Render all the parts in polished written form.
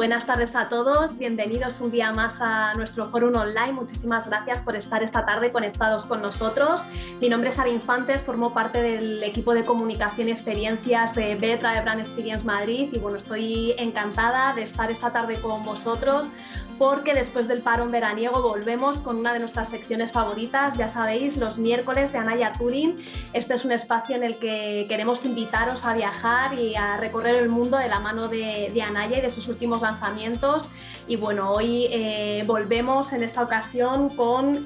Buenas tardes a todos, bienvenidos un día más a nuestro foro online. Muchísimas gracias por estar esta tarde conectados con nosotros. Mi nombre es Sara Infantes, formo parte del equipo de comunicación y experiencias de Betra Brand Experience Madrid y bueno, estoy encantada de estar esta tarde con vosotros porque después del parón veraniego volvemos con una de nuestras secciones favoritas, ya sabéis, los miércoles de Anaya Touring. Este es un espacio en el que queremos invitaros a viajar y a recorrer el mundo de la mano de Anaya y de sus últimos lanzamientos. Y bueno, hoy volvemos en esta ocasión con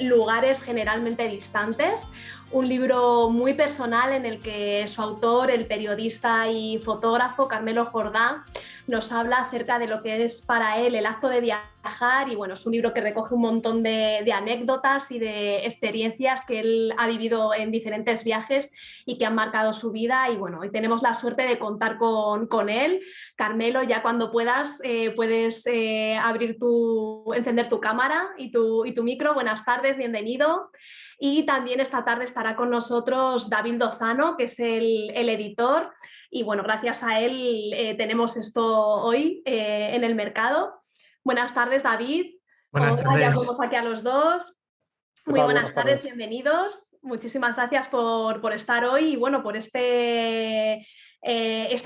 Lugares generalmente distantes, un libro muy personal en el que su autor, el periodista y fotógrafo Carmelo Jordá, nos habla acerca de lo que es para él el acto de viajar y bueno, es un libro que recoge un montón de anécdotas y de experiencias que él ha vivido en diferentes viajes y que han marcado su vida y bueno, hoy tenemos la suerte de contar con él. Carmelo, ya cuando puedas puedes encender tu cámara y tu micro. Buenas tardes, bienvenido. Y también esta tarde estará con nosotros David Lozano, que es el editor. Y bueno, gracias a él tenemos esto hoy en el mercado. Buenas tardes, David. Buenas Hola, ya tardes. somos aquí a los dos. Muy buenas tardes, bienvenidos. Muchísimas gracias por estar hoy y bueno, por esta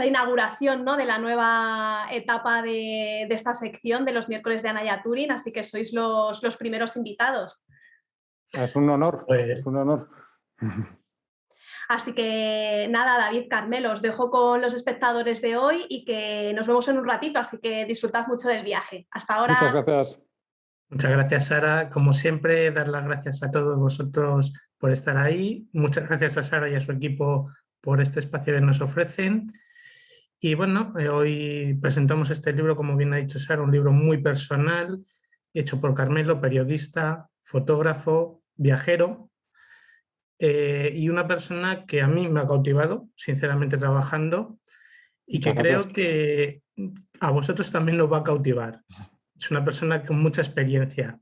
inauguración, ¿no?, de la nueva etapa de esta sección de los miércoles de Anaya Touring, así que sois los primeros invitados. Es un honor, es un honor. Así que nada, David, Carmelo, os dejo con los espectadores de hoy y que nos vemos en un ratito, así que disfrutad mucho del viaje. Hasta ahora. Muchas gracias. Muchas gracias, Sara. Como siempre, dar las gracias a todos vosotros por estar ahí. Muchas gracias a Sara y a su equipo por este espacio que nos ofrecen. Y bueno, hoy presentamos este libro, como bien ha dicho Sara, un libro muy personal, hecho por Carmelo, periodista, fotógrafo, viajero, y una persona que a mí me ha cautivado, sinceramente, trabajando, y que creo que a vosotros también los va a cautivar. Es una persona con mucha experiencia.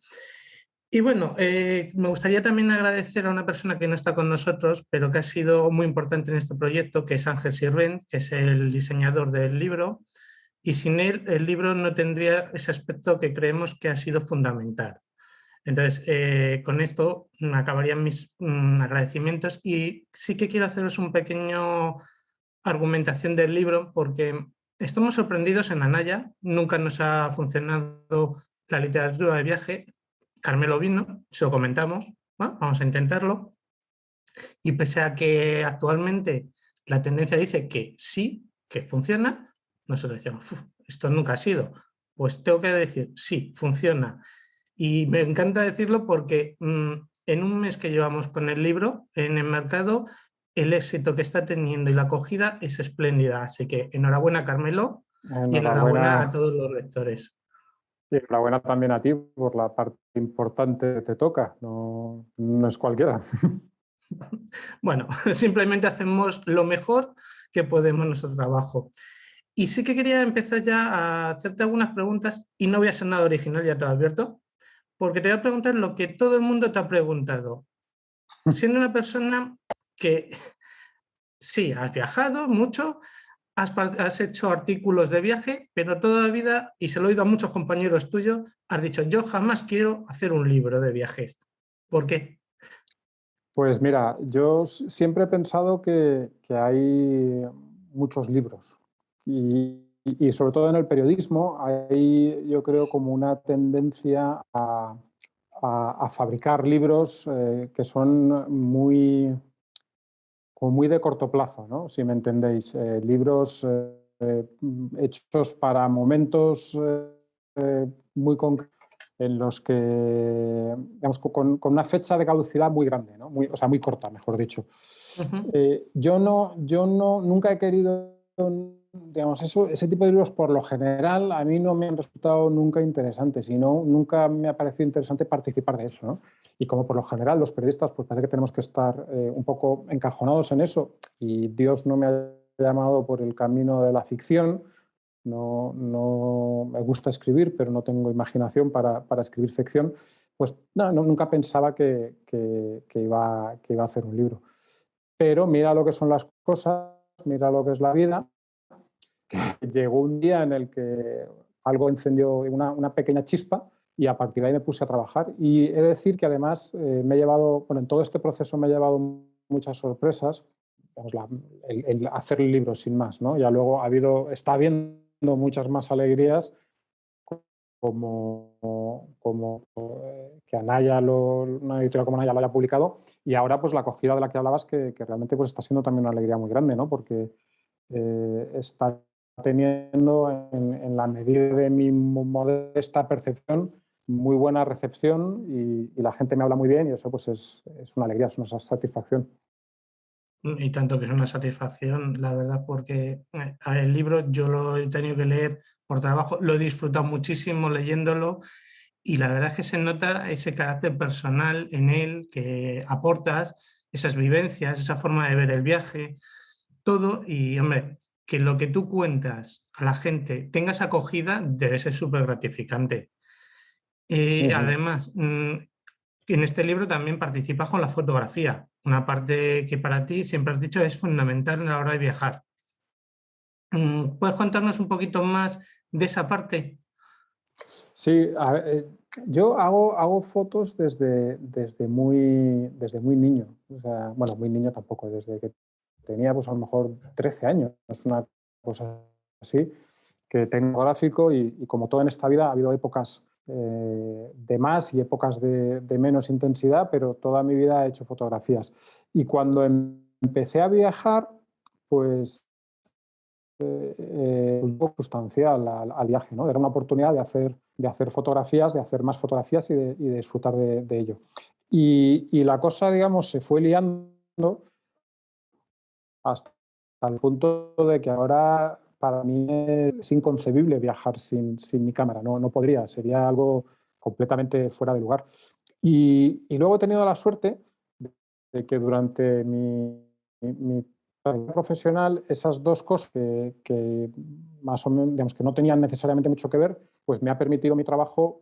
Y bueno, me gustaría también agradecer a una persona que no está con nosotros, pero que ha sido muy importante en este proyecto, que es Ángel Sirvent, que es el diseñador del libro, y sin él el libro no tendría ese aspecto que creemos que ha sido fundamental. Entonces, con esto acabarían mis agradecimientos y sí que quiero haceros un pequeño argumentación del libro porque estamos sorprendidos en Anaya, nunca nos ha funcionado la literatura de viaje. Carmelo vino, se lo comentamos, bueno, vamos a intentarlo, y pese a que actualmente la tendencia dice que sí, que funciona, nosotros decimos, esto nunca ha sido, pues tengo que decir, sí, funciona. Y me encanta decirlo porque en un mes que llevamos con el libro en el mercado, el éxito que está teniendo y la acogida es espléndida. Así que enhorabuena, Carmelo, y enhorabuena a todos los lectores. Y enhorabuena también a ti por la parte importante que te toca, no es cualquiera. Bueno, simplemente hacemos lo mejor que podemos en nuestro trabajo. Y sí que quería empezar ya a hacerte algunas preguntas y no voy a ser nada original, ya te lo advierto, porque te voy a preguntar lo que todo el mundo te ha preguntado. Siendo una persona que sí, has viajado mucho, has hecho artículos de viaje, pero toda la vida, y se lo he oído a muchos compañeros tuyos, has dicho, yo jamás quiero hacer un libro de viajes. ¿Por qué? Pues mira, yo siempre he pensado que hay muchos libros y sobre todo en el periodismo hay, yo creo, como una tendencia a fabricar libros que son como muy de corto plazo, ¿no? Si me entendéis. Libros hechos para momentos muy concretos en los que, digamos, con una fecha de caducidad muy grande, ¿no? O sea, muy corta, mejor dicho. Yo nunca he querido, digamos, ese tipo de libros por lo general a mí no me han resultado nunca interesantes y nunca me ha parecido interesante participar de eso, ¿no? Y como por lo general los periodistas pues parece que tenemos que estar un poco encajonados en eso y Dios no me ha llamado por el camino de la ficción. No me gusta escribir, pero no tengo imaginación para escribir ficción, pues nunca pensaba que iba a hacer un libro. Pero mira lo que son las cosas, mira lo que es la vida llegó un día en el que algo encendió una pequeña chispa y a partir de ahí me puse a trabajar. Y he de decir que además me he llevado, bueno, en todo este proceso me he llevado muchas sorpresas, el hacer el libro sin más, ¿no? Ya luego está habiendo muchas más alegrías como que Anaya una editorial como Anaya lo haya publicado, y ahora pues la acogida de la que hablabas que realmente pues está siendo también una alegría muy grande, ¿no? Porque está teniendo en la medida de mi modesta percepción muy buena recepción y la gente me habla muy bien y eso pues es una alegría, es una satisfacción. Y tanto que es una satisfacción, la verdad, porque el libro yo lo he tenido que leer por trabajo, lo he disfrutado muchísimo leyéndolo y la verdad es que se nota ese carácter personal en él que aportas, esas vivencias, esa forma de ver el viaje, todo y, hombre, que lo que tú cuentas a la gente tengas acogida debe ser súper gratificante. Además, en este libro también participas con la fotografía, una parte que para ti siempre has dicho es fundamental a la hora de viajar. ¿Puedes contarnos un poquito más de esa parte? Sí, yo hago fotos desde muy niño. O sea, bueno, muy niño tampoco, desde que tenía pues a lo mejor 13 años, es una cosa así, que tengo gráfico y como todo en esta vida ha habido épocas de más y épocas de menos intensidad, pero toda mi vida he hecho fotografías. Y cuando empecé a viajar, pues un poco sustancial al viaje, ¿no? Era una oportunidad de hacer fotografías, de hacer más fotografías y de disfrutar de ello. Y la cosa, digamos, se fue liando hasta el punto de que ahora para mí es inconcebible viajar sin mi cámara, no podría, sería algo completamente fuera de lugar. Y luego he tenido la suerte de que durante mi carrera profesional esas dos cosas que más o menos, digamos, que no tenían necesariamente mucho que ver, pues me ha permitido mi trabajo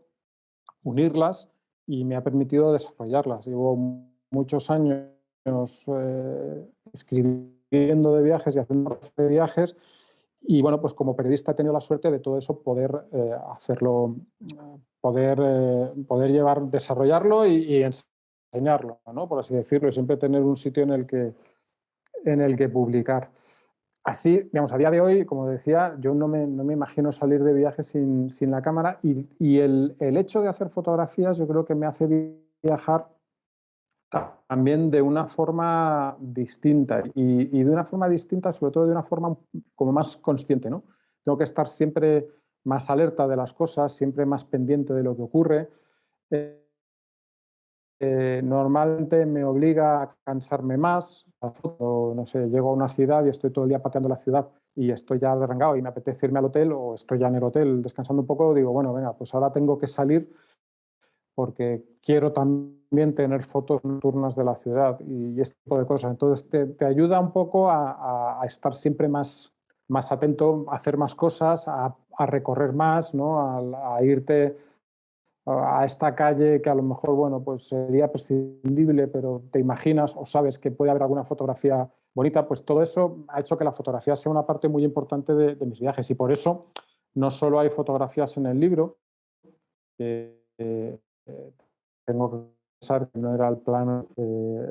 unirlas y me ha permitido desarrollarlas. Llevo muchos años escribiendo de viajes y haciendo de viajes y bueno, pues como periodista he tenido la suerte de todo eso poder hacerlo, poder desarrollarlo y enseñarlo, ¿no? Por así decirlo, y siempre tener un sitio en el que publicar. Así, digamos, a día de hoy, como decía, yo no me imagino salir de viaje sin la cámara y el hecho de hacer fotografías yo creo que me hace viajar también de una forma distinta y de una forma distinta, sobre todo de una forma como más consciente, ¿no? Tengo que estar siempre más alerta de las cosas, siempre más pendiente de lo que ocurre. Normalmente me obliga a cansarme más. No sé, llego a una ciudad y estoy todo el día pateando la ciudad y estoy ya derrengado y me apetece irme al hotel o estoy ya en el hotel descansando un poco, digo, bueno, venga, pues ahora tengo que salir porque quiero también tener fotos nocturnas de la ciudad y este tipo de cosas. Entonces te ayuda un poco a estar siempre más atento, a hacer más cosas, a recorrer más, ¿no? a irte a esta calle que a lo mejor, bueno, pues sería prescindible, pero te imaginas o sabes que puede haber alguna fotografía bonita, pues todo eso ha hecho que la fotografía sea una parte muy importante de mis viajes y por eso no solo hay fotografías en el libro, tengo que pensar que no era el plan,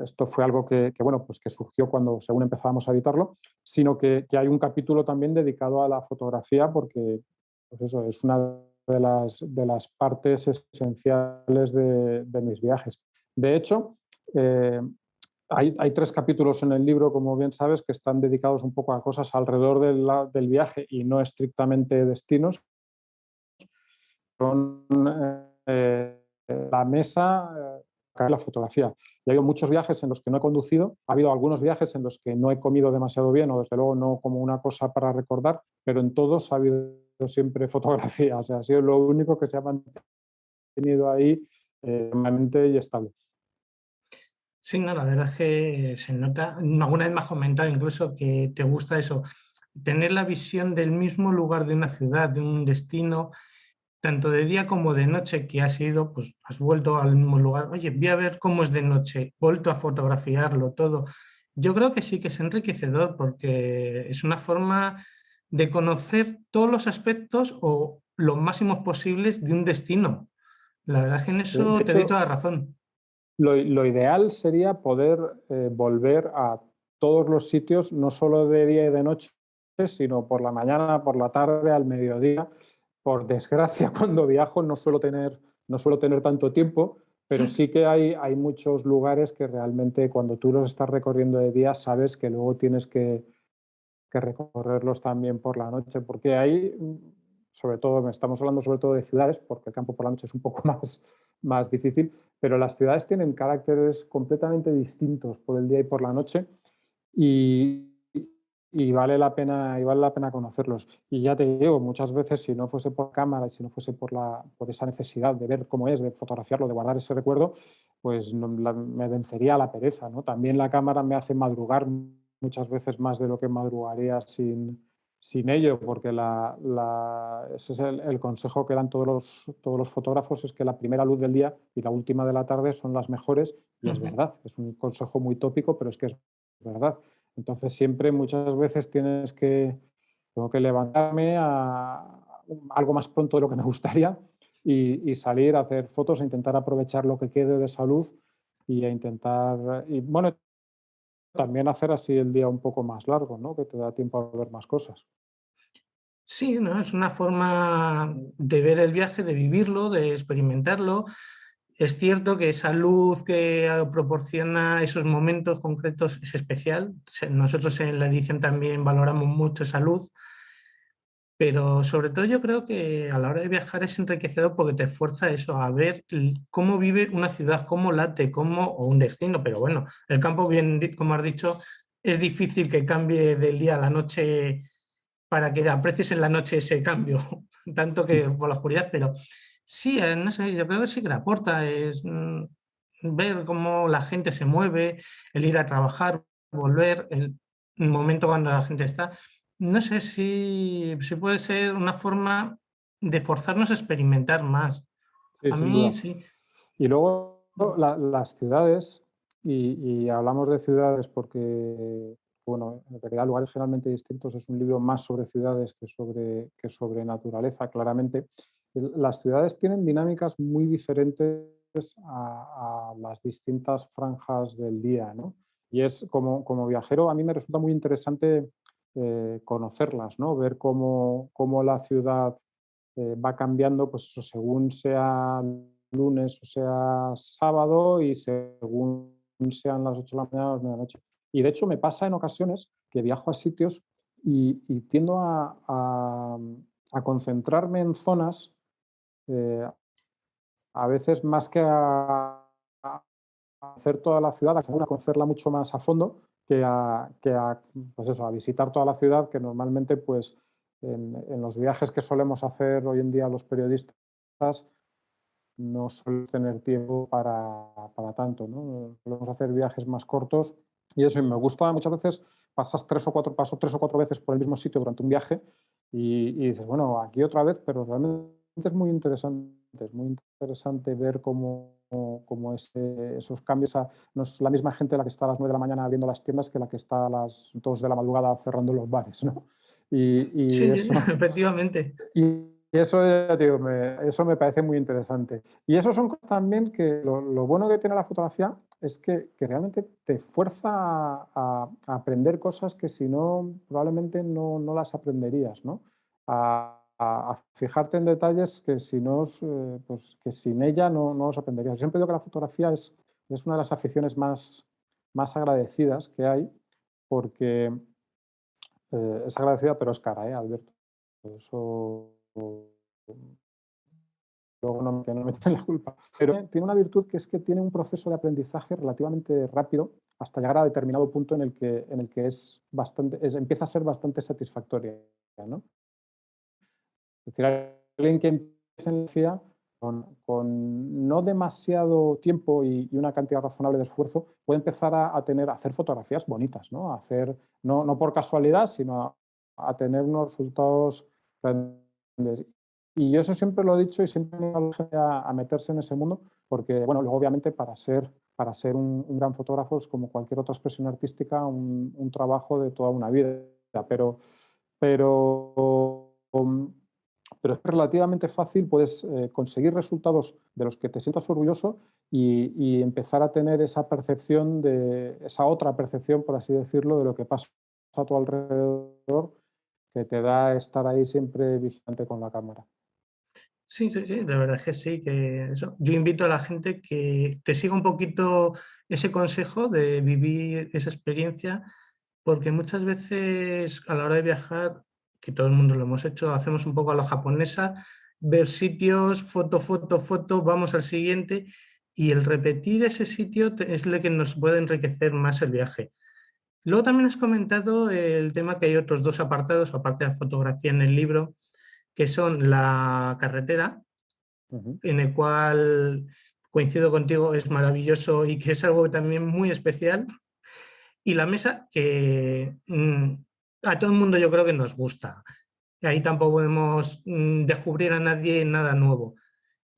esto fue algo que bueno, pues que surgió según empezábamos a editarlo, sino que hay un capítulo también dedicado a la fotografía porque pues eso es una de las partes esenciales de mis viajes. De hecho, hay 3 capítulos en el libro, como bien sabes, que están dedicados un poco a cosas alrededor del viaje y no estrictamente destinos. Son la mesa, la fotografía. Y ha habido muchos viajes en los que no he conducido, ha habido algunos viajes en los que no he comido demasiado bien o desde luego no como una cosa para recordar, pero en todos ha habido siempre fotografía, o sea, ha sido lo único que se ha mantenido ahí permanente y estable. Sí, no, la verdad es que se nota, alguna vez me has comentado incluso que te gusta eso, tener la visión del mismo lugar de una ciudad, de un destino, tanto de día como de noche, que has ido, pues has vuelto al mismo lugar, oye, voy a ver cómo es de noche, vuelto a fotografiarlo todo. Yo creo que sí que es enriquecedor porque es una forma de conocer todos los aspectos o los máximos posibles de un destino. La verdad es que en De eso te doy hecho, toda la razón. lo ideal sería poder volver a todos los sitios, no solo de día y de noche, sino por la mañana, por la tarde, al mediodía. Por desgracia, cuando viajo no suelo tener tanto tiempo, pero sí que hay muchos lugares que realmente cuando tú los estás recorriendo de día sabes que luego tienes que recorrerlos también por la noche, porque ahí, sobre todo, estamos hablando sobre todo de ciudades, porque el campo por la noche es un poco más difícil, pero las ciudades tienen caracteres completamente distintos por el día y por la noche y, y vale la pena conocerlos. Y ya te digo, muchas veces si no fuese por cámara y si no fuese por esa necesidad de ver cómo es, de fotografiarlo, de guardar ese recuerdo, pues me vencería la pereza, ¿no? También la cámara me hace madrugar muchas veces más de lo que madrugaría sin ello, porque ese es el consejo que dan todos los fotógrafos, es que la primera luz del día y la última de la tarde son las mejores, y es verdad, es un consejo muy tópico, pero es que es verdad. Entonces siempre, muchas veces tengo que levantarme algo más pronto de lo que me gustaría y salir a hacer fotos e intentar aprovechar lo que quede de salud y a intentar, y bueno, también hacer así el día un poco más largo, ¿no? Que te da tiempo a ver más cosas. Sí, ¿no? Es una forma de ver el viaje, de vivirlo, de experimentarlo. Es cierto que esa luz que proporciona esos momentos concretos es especial. Nosotros en la edición también valoramos mucho esa luz, pero sobre todo yo creo que a la hora de viajar es enriquecedor porque te fuerza eso, a ver cómo vive una ciudad, cómo late, o un destino. Pero bueno, el campo, bien como has dicho, es difícil que cambie del día a la noche para que aprecies en la noche ese cambio, tanto que por la oscuridad, pero sí, no sé, yo creo que sí que le aporta, es ver cómo la gente se mueve, el ir a trabajar, volver, el momento cuando la gente está. No sé si puede ser una forma de forzarnos a experimentar más. Sí, A sin mí duda. sí. Y luego las ciudades, y hablamos de ciudades porque, bueno, en realidad lugares generalmente distintos es un libro más sobre ciudades que sobre naturaleza, claramente. Las ciudades tienen dinámicas muy diferentes a las distintas franjas del día, ¿no? Y es como viajero, a mí me resulta muy interesante conocerlas, ¿no? Ver cómo la ciudad va cambiando, pues eso, según sea lunes o sea sábado y según sean las 8 de la mañana o las 9 de la noche. Y de hecho me pasa en ocasiones que viajo a sitios y tiendo a concentrarme en zonas, eh, a veces más que a hacer toda la ciudad, a conocerla mucho más a fondo pues eso, a visitar toda la ciudad, que normalmente pues en los viajes que solemos hacer hoy en día los periodistas no suelo tener tiempo para tanto, ¿no? Solemos hacer viajes más cortos y eso, y me gusta muchas veces, paso 3 o 4 veces por el mismo sitio durante un viaje y dices, bueno, aquí otra vez, pero realmente es muy interesante ver cómo esos cambios, no es la misma gente la que está a las 9 de la mañana abriendo las tiendas que la que está a las 2 de la madrugada cerrando los bares, ¿no? Y Sí, eso, efectivamente. y eso, ya te digo, eso me parece muy interesante. Y eso son cosas también que lo bueno que tiene la fotografía es que realmente te fuerza a aprender cosas que si no, probablemente no las aprenderías, ¿no? A fijarte en detalles que si no, pues que sin ella no los aprenderías. Yo siempre digo que la fotografía es una de las aficiones más agradecidas que hay porque es agradecida, pero es cara, Alberto. Eso luego que no me tienen la culpa. Pero tiene una virtud que es que tiene un proceso de aprendizaje relativamente rápido hasta llegar a determinado punto en el que empieza a ser bastante satisfactoria, ¿no? Es decir, alguien que empieza en la fotografía con no demasiado tiempo y una cantidad razonable de esfuerzo puede empezar a hacer fotografías bonitas, ¿no? No por casualidad, sino a tener unos resultados grandes. Y yo eso siempre lo he dicho y siempre me animo a meterse en ese mundo porque, bueno, luego obviamente para ser un gran fotógrafo es como cualquier otra expresión artística, un trabajo de toda una vida, pero pero, pero es relativamente fácil, puedes conseguir resultados de los que te sientas orgulloso y empezar a tener esa percepción, esa otra percepción, por así decirlo, de lo que pasa a tu alrededor, que te da estar ahí siempre vigilante con la cámara. Sí, sí, sí, la verdad es que sí, que eso. Yo invito a la gente que te siga un poquito ese consejo de vivir esa experiencia, porque muchas veces a la hora de viajar, que todo el mundo lo hemos hecho, hacemos un poco a la japonesa, ver sitios, foto, foto, foto, vamos al siguiente, y el repetir ese sitio es lo que nos puede enriquecer más el viaje. Luego también has comentado el tema que hay otros dos apartados, aparte de la fotografía en el libro, que son la carretera, Ujú. en el cual coincido contigo, es maravilloso y que es algo también muy especial. Y la mesa, que a todo el mundo yo creo que nos gusta. Ahí tampoco podemos descubrir a nadie nada nuevo.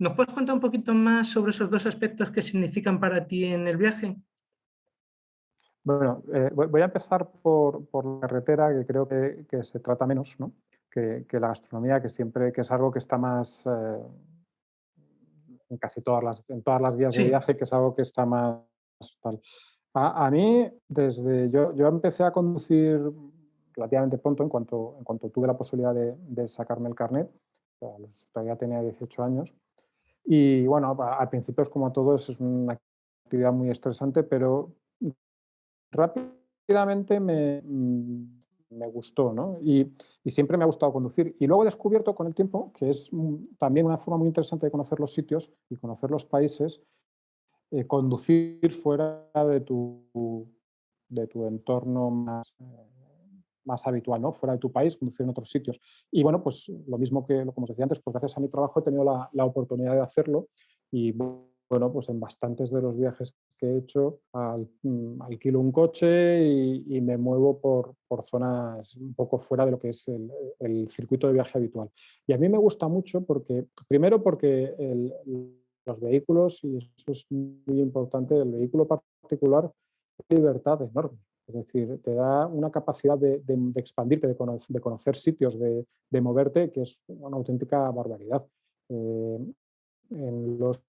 ¿Nos puedes contar un poquito más sobre esos dos aspectos que significan para ti en el viaje? Bueno, voy a empezar por la carretera, que creo que se trata menos, ¿no? que la gastronomía, que siempre que es algo que está más en casi en todas las guías de Sí. viaje, que es algo que está más tal. A mí, yo empecé a conducir relativamente pronto, en cuanto tuve la posibilidad de sacarme el carnet, o sea, todavía tenía 18 años, y bueno, al principio es como todo, es una actividad muy estresante, pero rápidamente me gustó, ¿no? Y siempre me ha gustado conducir. Y luego he descubierto con el tiempo que es también una forma muy interesante de conocer los sitios y conocer los países, conducir fuera de tu entorno más habitual, ¿no? Fuera de tu país, conducir en otros sitios. Y bueno, pues lo mismo que, como os decía antes, pues gracias a mi trabajo he tenido la oportunidad de hacerlo y bueno, pues en bastantes de los viajes que he hecho alquilo un coche y me muevo por zonas un poco fuera de lo que es el circuito de viaje habitual. Y a mí me gusta mucho porque, primero porque los vehículos, y eso es muy importante, el vehículo particular tiene libertad enorme. Es decir, te da una capacidad de expandirte, de conocer sitios, de moverte, que es una auténtica barbaridad. En los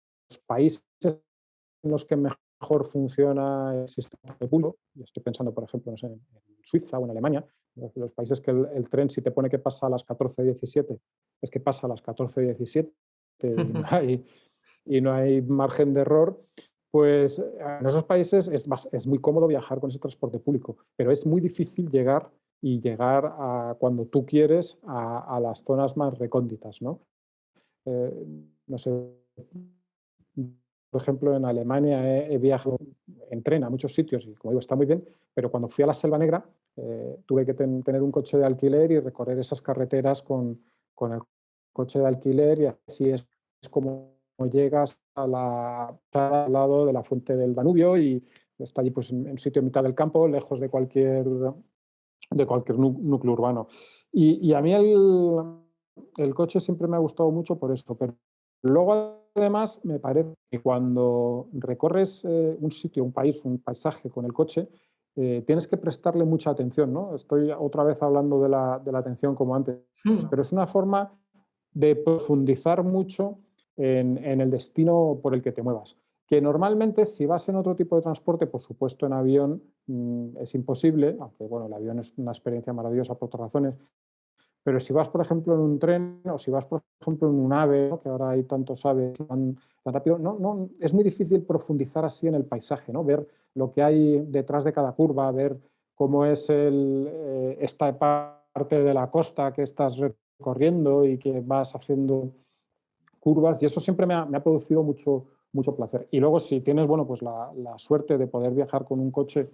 países en los que mejor funciona el sistema de público, y estoy pensando, por ejemplo, no sé, en Suiza o en Alemania, los países que el tren, si te pone que pasa a las 14:17, es que pasa a las 14:17 y no hay margen de error, pues en esos países es muy cómodo viajar con ese transporte público, pero es muy difícil llegar a, cuando tú quieres a las zonas más recónditas, ¿no? No sé, por ejemplo, en Alemania he viajado en tren a muchos sitios y, como digo, está muy bien, pero cuando fui a la Selva Negra tuve que tener un coche de alquiler y recorrer esas carreteras con el coche de alquiler, y así es como llegas al lado de la fuente del Danubio, y está allí pues, en un sitio en mitad del campo, lejos de cualquier núcleo urbano. Y a mí el coche siempre me ha gustado mucho por eso, pero luego además me parece que cuando recorres un sitio, un país, un paisaje con el coche, tienes que prestarle mucha atención, ¿no? Estoy otra vez hablando de la atención como antes, pero es una forma de profundizar mucho en el destino por el que te muevas. Que normalmente, si vas en otro tipo de transporte, por supuesto en avión es imposible, aunque bueno, el avión es una experiencia maravillosa por otras razones, pero si vas, por ejemplo, en un tren, o si vas, por ejemplo, en un ave, ¿no? Que ahora hay tantos aves tan rápido, no, es muy difícil profundizar así en el paisaje, ¿no? Ver lo que hay detrás de cada curva, ver cómo es esta parte de la costa que estás recorriendo y que vas haciendo curvas, y eso siempre me ha producido mucho placer. Y luego, si tienes, bueno, pues la suerte de poder viajar con un coche,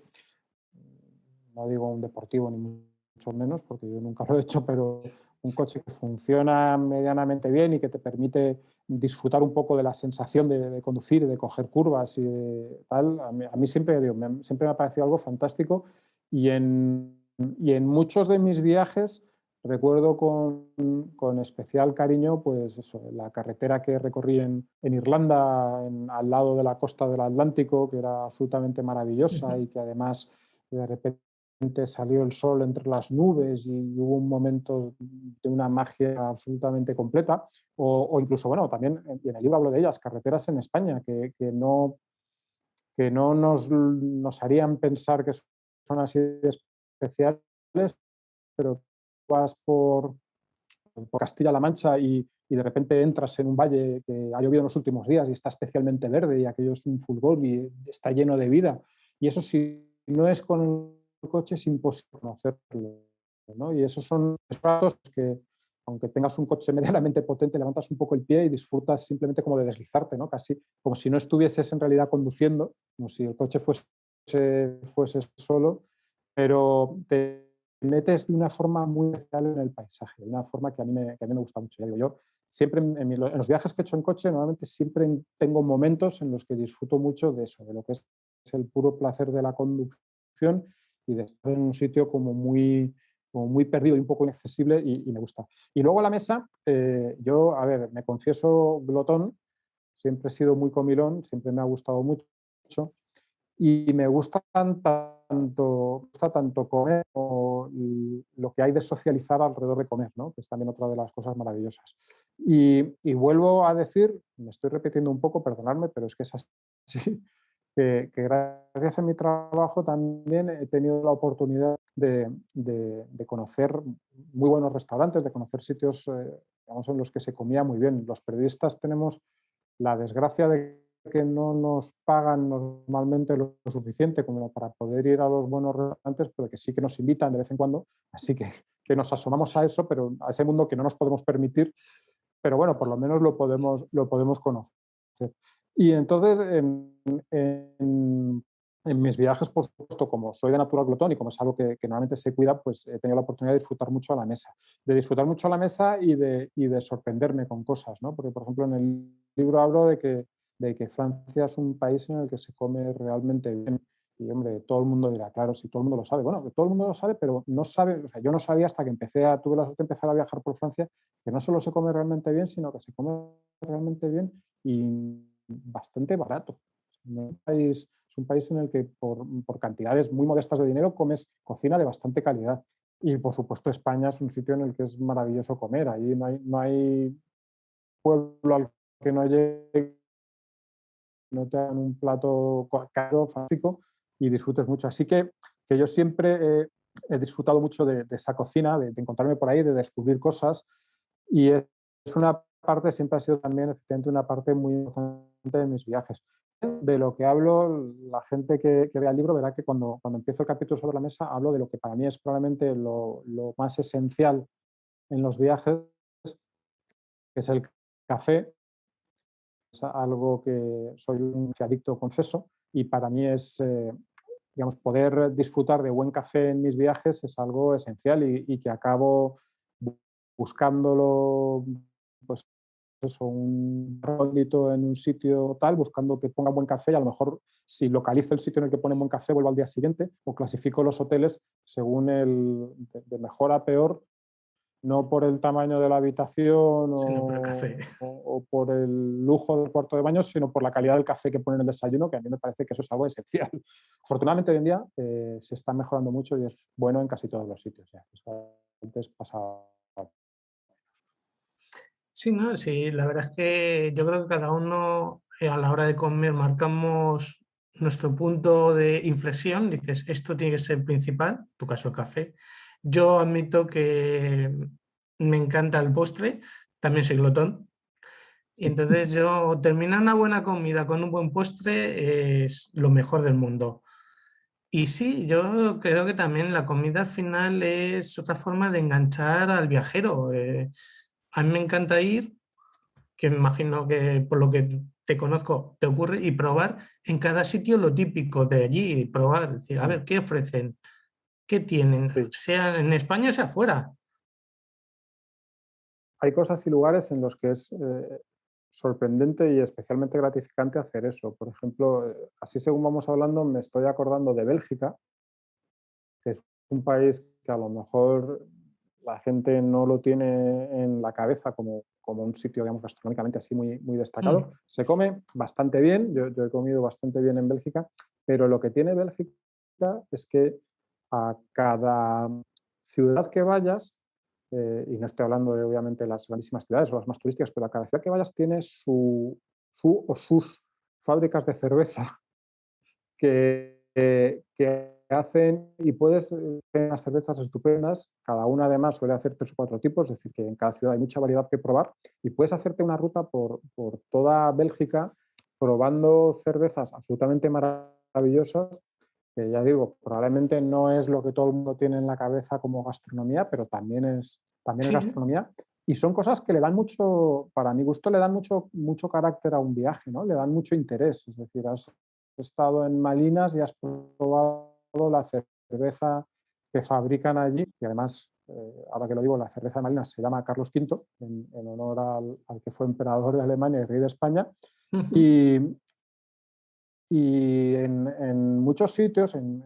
no digo un deportivo ni mucho menos, porque yo nunca lo he hecho, pero un coche que funciona medianamente bien y que te permite disfrutar un poco de la sensación de conducir y de coger curvas y de tal, a mí siempre, siempre me ha parecido algo fantástico, y en muchos de mis viajes recuerdo con especial cariño, pues eso, la carretera que recorrí en Irlanda, al lado de la costa del Atlántico, que era absolutamente maravillosa y que además de repente salió el sol entre las nubes y hubo un momento de una magia absolutamente completa, o incluso, bueno, también en el libro hablo de ellas, carreteras en España, que no nos harían pensar que son así de especiales, pero vas por Castilla-La Mancha y de repente entras en un valle que ha llovido en los últimos días y está especialmente verde y aquello es un fulgor y está lleno de vida. Y eso, si no es con el coche, es imposible conocerlo, ¿no? Y esos son ratos que, aunque tengas un coche medianamente potente, levantas un poco el pie y disfrutas simplemente como de deslizarte, ¿no? Casi como si no estuvieses en realidad conduciendo, como si el coche fuese solo, pero te metes de una forma muy especial en el paisaje, de una forma que a mí me gusta mucho. Ya digo, yo siempre en los viajes que he hecho en coche, normalmente siempre tengo momentos en los que disfruto mucho de eso, de lo que es el puro placer de la conducción y de estar en un sitio como muy perdido y un poco inaccesible y me gusta. Y luego a la mesa, yo, a ver, me confieso glotón, siempre he sido muy comilón, siempre me ha gustado mucho y me gusta tanto comer como lo que hay de socializar alrededor de comer, ¿no? Que es también otra de las cosas maravillosas. Y vuelvo a decir, me estoy repitiendo un poco, perdonadme, pero es que es así, que gracias a mi trabajo también he tenido la oportunidad de conocer muy buenos restaurantes, de conocer sitios digamos, en los que se comía muy bien. Los periodistas tenemos la desgracia de que no nos pagan normalmente lo suficiente como para poder ir a los buenos restaurantes, pero que sí que nos invitan de vez en cuando, así que nos asomamos a eso, pero a ese mundo que no nos podemos permitir, pero bueno, por lo menos lo podemos conocer. Y entonces, en mis viajes, por supuesto, como soy de natural glotón y como es algo que normalmente se cuida, pues he tenido la oportunidad de disfrutar mucho a la mesa. De disfrutar mucho a la mesa y de sorprenderme con cosas, ¿no? Porque, por ejemplo, en el libro hablo de que Francia es un país en el que se come realmente bien. Y, hombre, todo el mundo dirá, claro, si todo el mundo lo sabe. Bueno, todo el mundo lo sabe, pero no sabe, o sea, yo no sabía hasta que tuve la suerte de empezar a viajar por Francia, que no solo se come realmente bien, sino que se come realmente bien y bastante barato. Es un país en el que por cantidades muy modestas de dinero comes cocina de bastante calidad. Y, por supuesto, España es un sitio en el que es maravilloso comer. Allí no hay pueblo al que no llegue, no te hagan un plato caro, fantástico y disfrutes mucho. Así que yo siempre he disfrutado mucho de esa cocina, de encontrarme por ahí, de descubrir cosas y es una parte, siempre ha sido también efectivamente una parte muy importante de mis viajes. De lo que hablo, la gente que vea el libro verá que cuando empiezo el capítulo sobre la mesa hablo de lo que para mí es probablemente lo más esencial en los viajes, que es el café. Es algo que soy un adicto, confeso, y para mí es, digamos, poder disfrutar de buen café en mis viajes es algo esencial y que acabo buscándolo, pues eso, un rondito en un sitio tal, buscando que ponga buen café y a lo mejor si localizo el sitio en el que pone buen café vuelvo al día siguiente o clasifico los hoteles según de mejor a peor, no por el tamaño de la habitación Sino por el café. o por el lujo del cuarto de baño, sino por la calidad del café que ponen en el desayuno, que a mí me parece que eso es algo esencial. Afortunadamente hoy en día se está mejorando mucho y es bueno en casi todos los sitios. Ya. Eso antes pasaba. Sí, no, sí, la verdad es que yo creo que cada uno a la hora de comer marcamos nuestro punto de inflexión, dices, esto tiene que ser principal, en tu caso el café. Yo admito que me encanta el postre, también soy glotón, y entonces yo terminar una buena comida con un buen postre es lo mejor del mundo. Y sí, yo creo que también la comida al final es otra forma de enganchar al viajero. A mí me encanta ir, que me imagino que por lo que te conozco te ocurre, y probar en cada sitio lo típico de allí, y probar, decir, a ver, ¿qué ofrecen? ¿Qué tienen? Sí. Sea en España, sea fuera. Hay cosas y lugares en los que es sorprendente y especialmente gratificante hacer eso. Por ejemplo, así según vamos hablando, me estoy acordando de Bélgica, que es un país que a lo mejor la gente no lo tiene en la cabeza como un sitio, digamos, gastronómicamente así muy destacado. Se come bastante bien, yo he comido bastante bien en Bélgica, pero lo que tiene Bélgica es que a cada ciudad que vayas, y no estoy hablando de, obviamente, de las grandísimas ciudades o las más turísticas, pero a cada ciudad que vayas tiene su o sus fábricas de cerveza que hacen, y puedes tener unas cervezas estupendas. Cada una además suele hacer 3 o 4 tipos, es decir, que en cada ciudad hay mucha variedad que probar, y puedes hacerte una ruta por toda Bélgica probando cervezas absolutamente maravillosas, que ya digo, probablemente no es lo que todo el mundo tiene en la cabeza como gastronomía, pero también es Sí, gastronomía. Y son cosas que le dan mucho, para mi gusto, le dan mucho carácter a un viaje, ¿no? Le dan mucho interés. Es decir, has estado en Malinas y has probado la cerveza que fabrican allí, y además, ahora que lo digo, la cerveza de Malinas se llama Carlos V, en honor al que fue emperador de Alemania y rey de España. ujú, Y, y en muchos sitios, en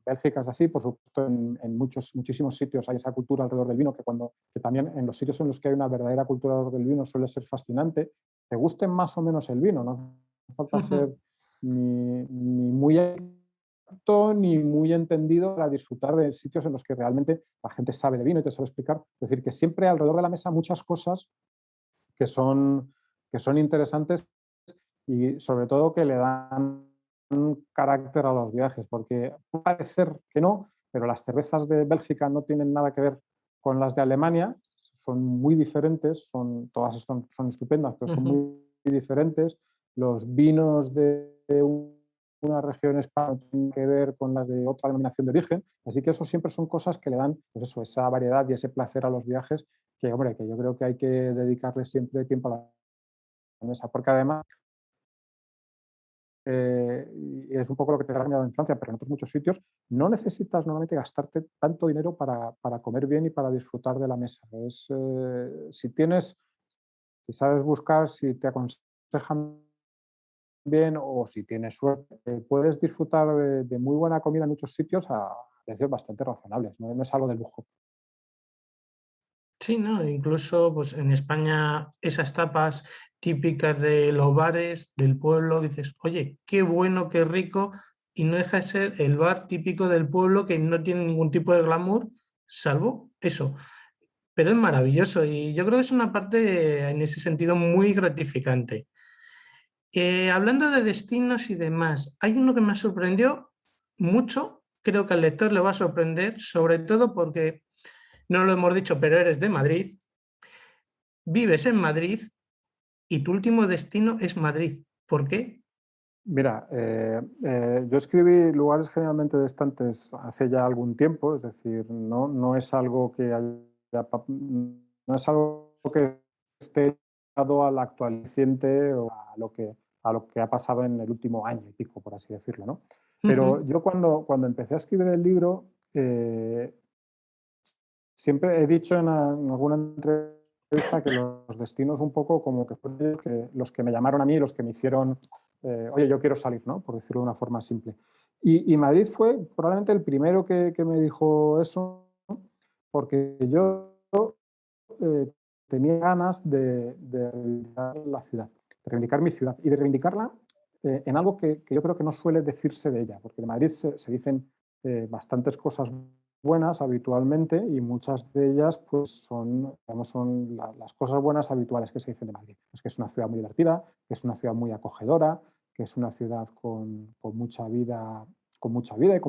Bélgica es así, por supuesto, en muchísimos sitios hay esa cultura alrededor del vino, que también en los sitios en los que hay una verdadera cultura alrededor del vino suele ser fascinante. Te guste más o menos el vino, no hace falta ser ujú. ni muy apto ni muy entendido para disfrutar de sitios en los que realmente la gente sabe de vino y te sabe explicar. Es decir, que siempre alrededor de la mesa muchas cosas que son, que son interesantes, y sobre todo que le dan un carácter a los viajes, porque puede parecer que no, pero las cervezas de Bélgica no tienen nada que ver con las de Alemania, son muy diferentes, todas son estupendas, pero son Ujú. muy diferentes. Los vinos de una región española no tienen que ver con las de otra denominación de origen, así que eso siempre son cosas que le dan, pues eso, esa variedad y ese placer a los viajes, que, hombre, que yo creo que hay que dedicarle siempre tiempo a la mesa, porque además, y es un poco lo que te he cambiado en Francia, pero en otros muchos sitios, no necesitas normalmente gastarte tanto dinero para comer bien y para disfrutar de la mesa. Si sabes buscar, si te aconsejan bien o si tienes suerte, puedes disfrutar de muy buena comida en muchos sitios a precios bastante razonables, no es algo de lujo. Sí, ¿no? Incluso pues, en España esas tapas típicas de los bares del pueblo, dices, oye, qué bueno, qué rico, y no deja de ser el bar típico del pueblo que no tiene ningún tipo de glamour, salvo eso. Pero es maravilloso y yo creo que es una parte en ese sentido muy gratificante. Hablando de destinos y demás, hay uno que me sorprendió mucho, creo que al lector le va a sorprender, sobre todo porque no lo hemos dicho, pero eres de Madrid, vives en Madrid y tu último destino es Madrid. ¿Por qué? Mira, yo escribí Lugares generalmente distantes hace ya algún tiempo, es decir, no es algo que no es algo que esté dado a la actual reciente o a lo que ha pasado en el último año y pico, por así decirlo, ¿no? Pero Ujú, yo cuando empecé a escribir el libro, siempre he dicho en alguna entrevista que los destinos un poco como que fueron los que me llamaron a mí, los que me hicieron, oye, yo quiero salir, ¿no? Por decirlo de una forma simple. Y Madrid fue probablemente el primero que me dijo eso, porque yo tenía ganas de reivindicar la ciudad, de reivindicar mi ciudad y de reivindicarla en algo que yo creo que no suele decirse de ella, porque de Madrid se dicen bastantes cosas buenas habitualmente, y muchas de ellas pues son, digamos, son las cosas buenas habituales que se dicen de Madrid. Pues que es una ciudad muy divertida, que es una ciudad muy acogedora, que es una ciudad con mucha vida, y con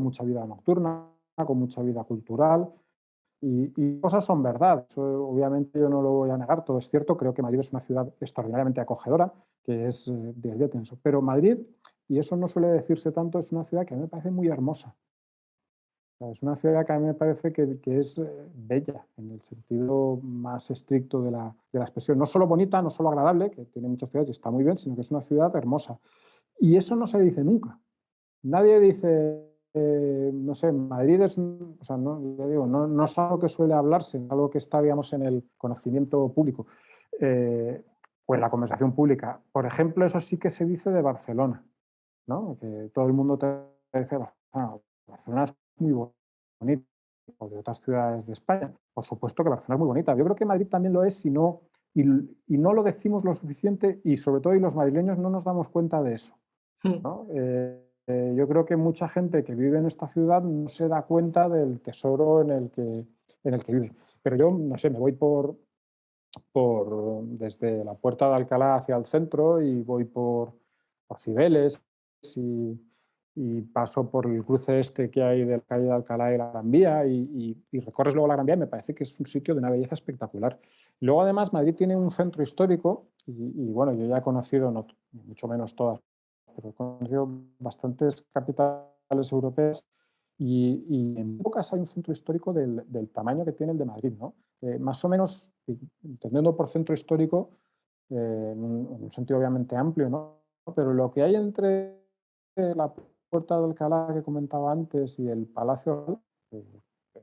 mucha vida nocturna, con mucha vida cultural, y cosas son verdad. Eso, obviamente, yo no lo voy a negar, todo es cierto. Creo que Madrid es una ciudad extraordinariamente acogedora, que es desde tenso. Pero Madrid, y eso no suele decirse tanto, es una ciudad que a mí me parece muy hermosa. O sea, es una ciudad que a mí me parece que es bella, en el sentido más estricto de la expresión. No solo bonita, no solo agradable, que tiene muchas ciudades y está muy bien, sino que es una ciudad hermosa. Y eso no se dice nunca. Nadie dice, no sé, Madrid es, o sea, no, ya digo, no es algo que suele hablarse, es algo que está, digamos, en el conocimiento público o en la conversación pública. Por ejemplo, eso sí que se dice de Barcelona, ¿no? Que todo el mundo te dice, Barcelona es muy bonita, o de otras ciudades de España. Por supuesto que Barcelona es muy bonita. Yo creo que Madrid también lo es, y, y no lo decimos lo suficiente, y sobre todo y los madrileños no nos damos cuenta de eso, ujú. ¿no? yo creo que mucha gente que vive en esta ciudad no se da cuenta del tesoro en el que vive. Pero yo, no sé, me voy desde la Puerta de Alcalá hacia el centro y voy por Cibeles y paso por el cruce este que hay de la calle de Alcalá y la Gran Vía y recorres luego la Gran Vía y me parece que es un sitio de una belleza espectacular. Luego, además, Madrid tiene un centro histórico y bueno, yo ya he conocido, no, mucho menos todas, pero he conocido bastantes capitales europeas y en pocas hay un centro histórico del tamaño que tiene el de Madrid, ¿no? Más o menos, entendiendo por centro histórico, en un sentido obviamente amplio, ¿no? Pero lo que hay entre la Puerta de Alcalá que comentaba antes y el Palacio Real,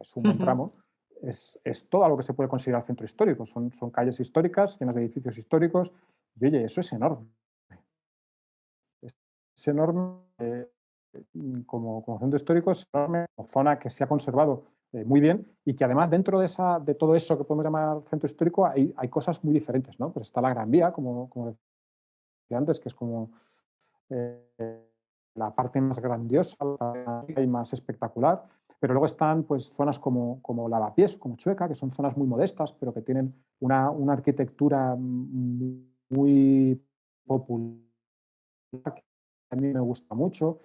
es un buen tramo, es todo lo que se puede considerar centro histórico. Son calles históricas, llenas de edificios históricos, y oye, eso es enorme. Es enorme como centro histórico, es enorme, como zona que se ha conservado muy bien y que además dentro de todo eso que podemos llamar centro histórico hay cosas muy diferentes, ¿no? Pues está la Gran Vía, como decía antes, que es como la parte más grandiosa y más espectacular, pero luego están pues zonas como Lavapiés, como Chueca, que son zonas muy modestas, pero que tienen una arquitectura muy popular, que a mí me gusta mucho.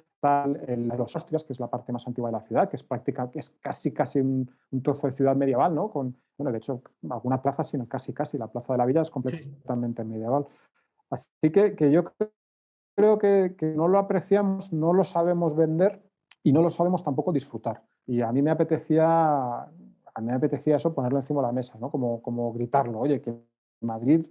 El de los Austrias, que es la parte más antigua de la ciudad, que es casi un trozo de ciudad medieval, ¿no? Bueno, de hecho, alguna plaza, sino casi, la Plaza de la Villa es completamente medieval. Así que yo creo que no lo apreciamos, no lo sabemos vender y no lo sabemos tampoco disfrutar. Y a mí me apetecía eso, ponerlo encima de la mesa, ¿no? Como gritarlo, oye, que Madrid,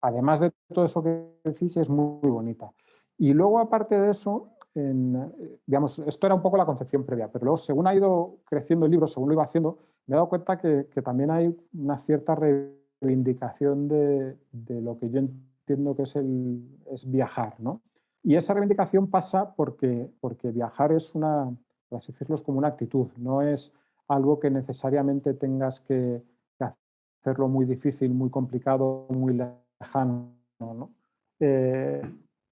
además de todo eso que decís, es muy bonita. Y luego, aparte de eso, digamos, esto era un poco la concepción previa, pero luego, según ha ido creciendo el libro, según lo iba haciendo, me he dado cuenta que también hay una cierta reivindicación de lo que yo entiendo que es viajar, ¿no? Y esa reivindicación pasa porque viajar es por así decirlo, es como una actitud, no es algo que necesariamente tengas que hacerlo muy difícil, muy complicado, muy lejano, ¿no?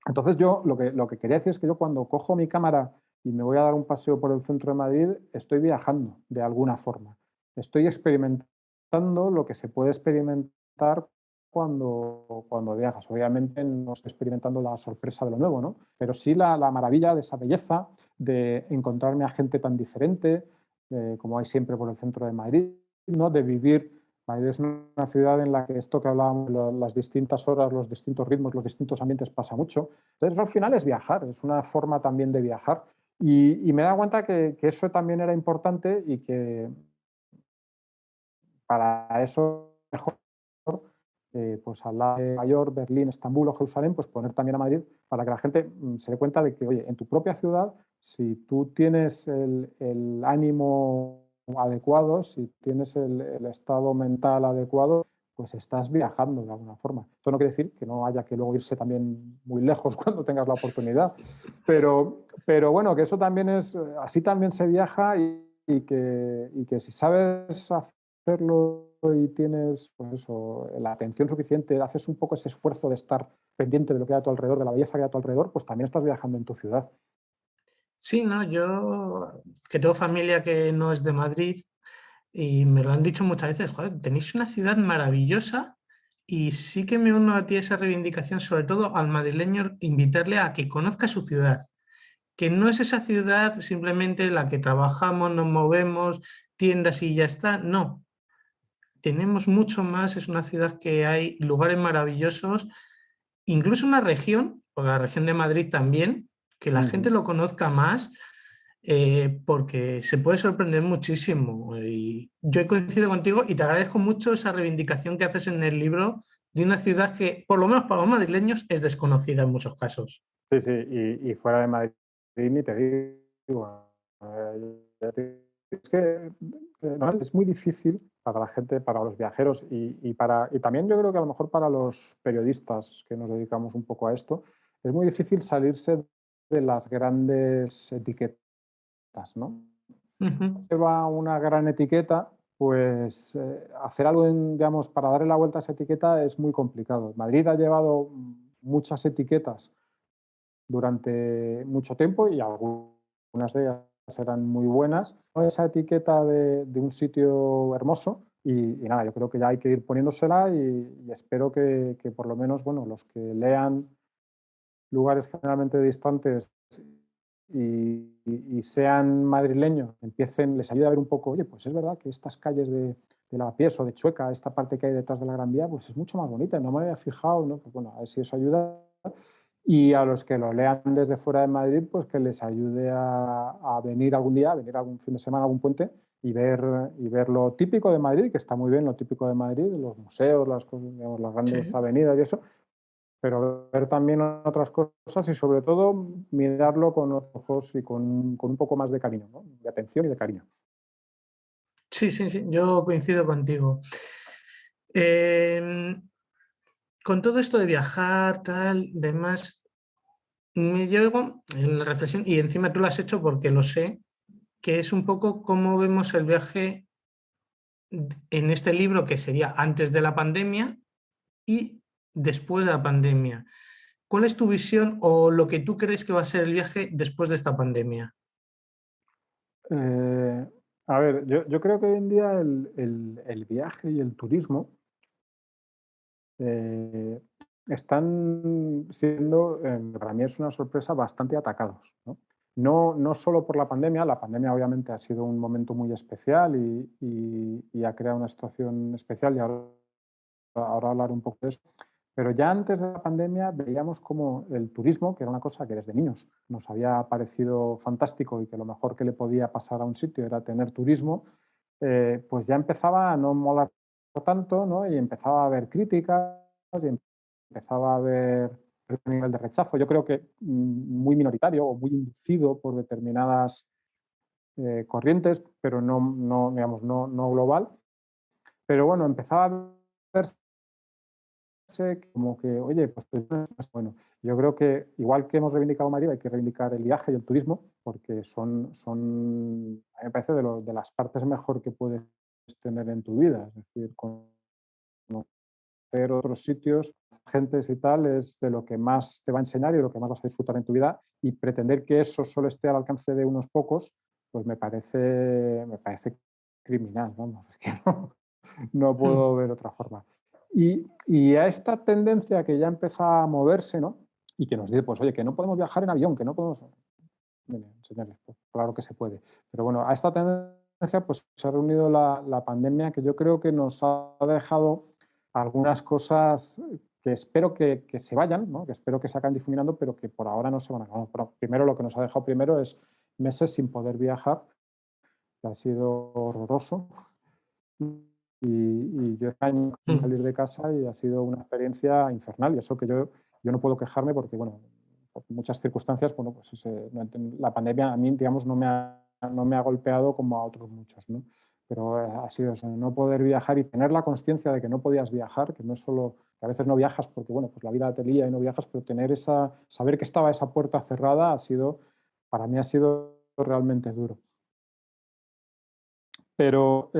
Entonces yo lo que quería decir es que yo cuando cojo mi cámara y me voy a dar un paseo por el centro de Madrid, estoy viajando de alguna forma. Estoy experimentando lo que se puede experimentar cuando viajas. Obviamente no estoy experimentando la sorpresa de lo nuevo, ¿no? Pero sí la maravilla de esa belleza, de encontrarme a gente tan diferente, como hay siempre por el centro de Madrid, ¿no? De vivir. Madrid es una ciudad en la que esto que hablábamos, las distintas horas, los distintos ritmos, los distintos ambientes pasa mucho. Entonces eso al final es viajar, es una forma también de viajar. Y me he dado cuenta que eso también era importante y que para eso mejor pues al lado de Nueva York, Berlín, Estambul o Jerusalén, pues poner también a Madrid para que la gente se dé cuenta de que, oye, en tu propia ciudad, si tú tienes el ánimo adecuado, si tienes el estado mental adecuado, pues estás viajando de alguna forma. Esto no quiere decir que no haya que luego irse también muy lejos cuando tengas la oportunidad, pero bueno, que eso también así también se viaja y que si sabes hacerlo y tienes pues eso, la atención suficiente, haces un poco ese esfuerzo de estar pendiente de lo que hay a tu alrededor, de la belleza que hay a tu alrededor, pues también estás viajando en tu ciudad. Sí, no, yo que tengo familia que no es de Madrid y me lo han dicho muchas veces, joder, tenéis una ciudad maravillosa y sí que me uno a ti a esa reivindicación, sobre todo al madrileño, invitarle a que conozca su ciudad, que no es esa ciudad simplemente en la que trabajamos, nos movemos, tiendas y ya está, no. Tenemos mucho más, es una ciudad que hay lugares maravillosos, incluso una región, porque la región de Madrid también, que la gente lo conozca más, porque se puede sorprender muchísimo. Y yo he coincidido contigo y te agradezco mucho esa reivindicación que haces en el libro de una ciudad que, por lo menos para los madrileños, es desconocida en muchos casos. Sí, sí, y fuera de Madrid ni te digo. Es que no, es muy difícil para la gente, para los viajeros y también yo creo que a lo mejor para los periodistas que nos dedicamos un poco a esto, es muy difícil salirse de las grandes etiquetas, ¿no? Lleva una gran etiqueta, pues hacer algo, digamos, para darle la vuelta a esa etiqueta es muy complicado. Madrid ha llevado muchas etiquetas durante mucho tiempo y algunas de ellas eran muy buenas. Esa etiqueta de un sitio hermoso y nada, yo creo que ya hay que ir poniéndosela y espero que por lo menos, bueno, los que lean lugares generalmente distantes y sean madrileños, les ayude a ver un poco, oye, pues es verdad que estas calles de Lavapiés o de Chueca, esta parte que hay detrás de la Gran Vía, pues es mucho más bonita, no me había fijado, ¿no? Pues bueno, a ver si eso ayuda. Y a los que lo lean desde fuera de Madrid, pues que les ayude a venir algún día, a venir algún fin de semana, algún puente y ver lo típico de Madrid, que está muy bien lo típico de Madrid, los museos, digamos, las grandes Sí. avenidas y eso, pero ver también otras cosas y sobre todo mirarlo con otros ojos y con un poco más de cariño, ¿no? De atención y de cariño. Sí, sí, sí, yo coincido contigo. Con todo esto de viajar, tal, demás, me llevo en la reflexión, y encima tú lo has hecho porque lo sé, que es un poco cómo vemos el viaje en este libro, que sería antes de la pandemia y después de la pandemia. ¿Cuál es tu visión o lo que tú crees que va a ser el viaje después de esta pandemia? Eh, a ver, yo creo que hoy en día el viaje y el turismo eh, están siendo, para mí es una sorpresa, bastante atacados, ¿no? No solo por la pandemia obviamente ha sido un momento muy especial y ha creado una situación especial y ahora hablar un poco de eso, pero ya antes de la pandemia veíamos como el turismo, que era una cosa que desde niños nos había parecido fantástico y que lo mejor que le podía pasar a un sitio era tener turismo, pues ya empezaba a no molar tanto, ¿no? Y empezaba a haber críticas y empezaba a haber un nivel de rechazo, yo creo que muy minoritario o muy inducido por determinadas corrientes, pero digamos, no global. Pero bueno, empezaba a verse como que, oye, pues bueno, yo creo que igual que hemos reivindicado Madrid, hay que reivindicar el viaje y el turismo, porque a mí me parece de las partes mejor que puedes tener en tu vida, es decir, conocer otros sitios, gentes y tal, es de lo que más te va a enseñar y de lo que más vas a disfrutar en tu vida, y pretender que eso solo esté al alcance de unos pocos, pues me parece criminal, vamos, es que no puedo ver otra forma. Y a esta tendencia que ya empieza a moverse, ¿no? Y que nos dice, pues oye, que no podemos viajar en avión, que no podemos... Mire, enseñarles, pues, claro que se puede. Pero bueno, a esta tendencia pues se ha reunido la pandemia, que yo creo que nos ha dejado algunas cosas que espero que se vayan, ¿no? Que espero que se acaben difuminando, pero que por ahora no se van a acabar. Pero primero, lo que nos ha dejado primero es meses sin poder viajar, que ha sido horroroso. Y yo este año sin Mm. salir de casa y ha sido una experiencia infernal. Y eso que yo no puedo quejarme porque, bueno, por muchas circunstancias, bueno, pues la pandemia a mí, digamos, no me ha golpeado como a otros muchos, ¿no? Pero ha sido eso, no poder viajar y tener la conciencia de que no podías viajar, que no es solo, que a veces no viajas porque, bueno, pues la vida te lía y no viajas, pero saber que estaba esa puerta cerrada para mí ha sido realmente duro. Pero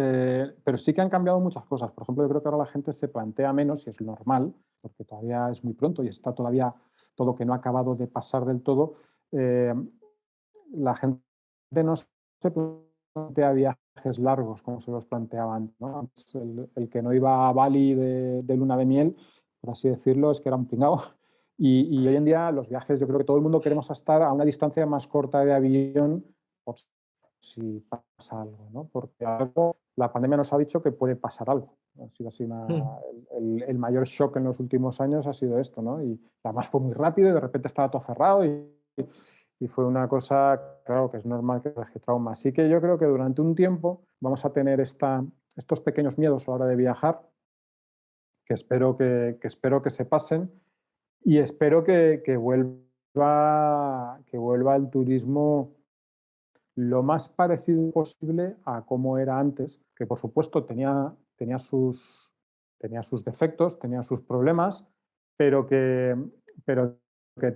sí que han cambiado muchas cosas. Por ejemplo, yo creo que ahora la gente se plantea menos, y es normal, porque todavía es muy pronto y está todavía todo que no ha acabado de pasar del todo. La gente no se plantea viajes largos como se los planteaban, ¿no? Antes el que no iba a Bali de luna de miel, por así decirlo, es que era un pringao. Y hoy en día los viajes, yo creo que todo el mundo queremos estar a una distancia más corta de avión por si pasa algo, ¿no? Porque la pandemia nos ha dicho que puede pasar algo. Ha sido así Mm. el mayor shock en los últimos años ha sido esto, ¿no? Y además fue muy rápido y de repente estaba todo cerrado y fue una cosa, claro, que es normal que deje trauma. Así que yo creo que durante un tiempo vamos a tener estos pequeños miedos a la hora de viajar, que espero que se pasen y espero que vuelva el turismo lo más parecido posible a cómo era antes, que por supuesto tenía sus defectos, tenía sus problemas, pero que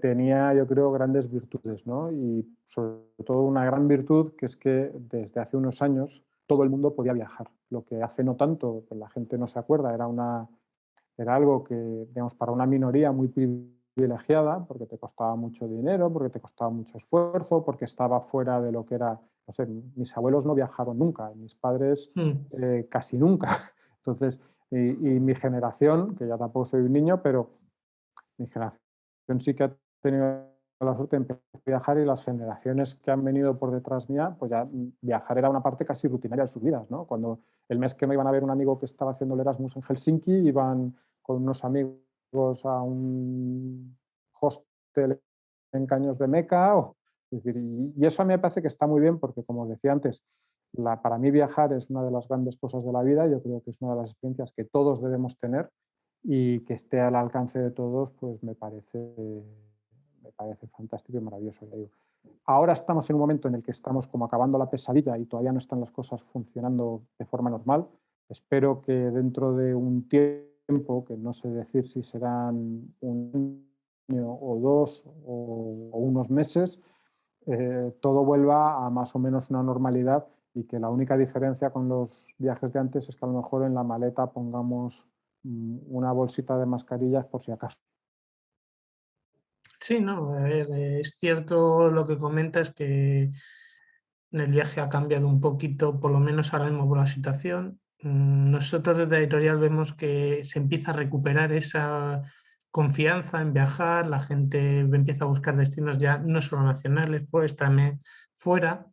tenía, yo creo, grandes virtudes, ¿no? Y sobre todo una gran virtud, que es que desde hace unos años todo el mundo podía viajar. Lo que hace no tanto, pues la gente no se acuerda, era algo que, digamos, para una minoría muy privilegiada privilegiada porque te costaba mucho dinero, porque te costaba mucho esfuerzo, porque estaba fuera de lo que era, no sé, mis abuelos no viajaron nunca, y mis padres Mm. casi nunca. Entonces, y mi generación, que ya tampoco soy un niño, pero mi generación sí que ha tenido la suerte de empezar a viajar, y las generaciones que han venido por detrás mía, pues ya viajar era una parte casi rutinaria de sus vidas, ¿no? Cuando el mes que no iban a ver un amigo que estaba haciendo el Erasmus en Helsinki, iban con unos amigos a un hostel en Caños de Meca. Es decir, y eso a mí me parece que está muy bien porque, como os decía antes, para mí viajar es una de las grandes cosas de la vida. Yo creo que es una de las experiencias que todos debemos tener, y que esté al alcance de todos, pues me parece fantástico y maravilloso. Ya digo. Ahora estamos en un momento en el que estamos como acabando la pesadilla y todavía no están las cosas funcionando de forma normal. Espero que dentro de un tiempo, que no sé decir si serán un año o dos o unos meses, todo vuelva a más o menos una normalidad, y que la única diferencia con los viajes de antes es que a lo mejor en la maleta pongamos una bolsita de mascarillas por si acaso. Sí, no, a ver, es cierto lo que comentas, que el viaje ha cambiado un poquito, por lo menos ahora mismo por la situación. Nosotros desde Editorial vemos que se empieza a recuperar esa confianza en viajar, la gente empieza a buscar destinos ya no solo nacionales, pues también fuera.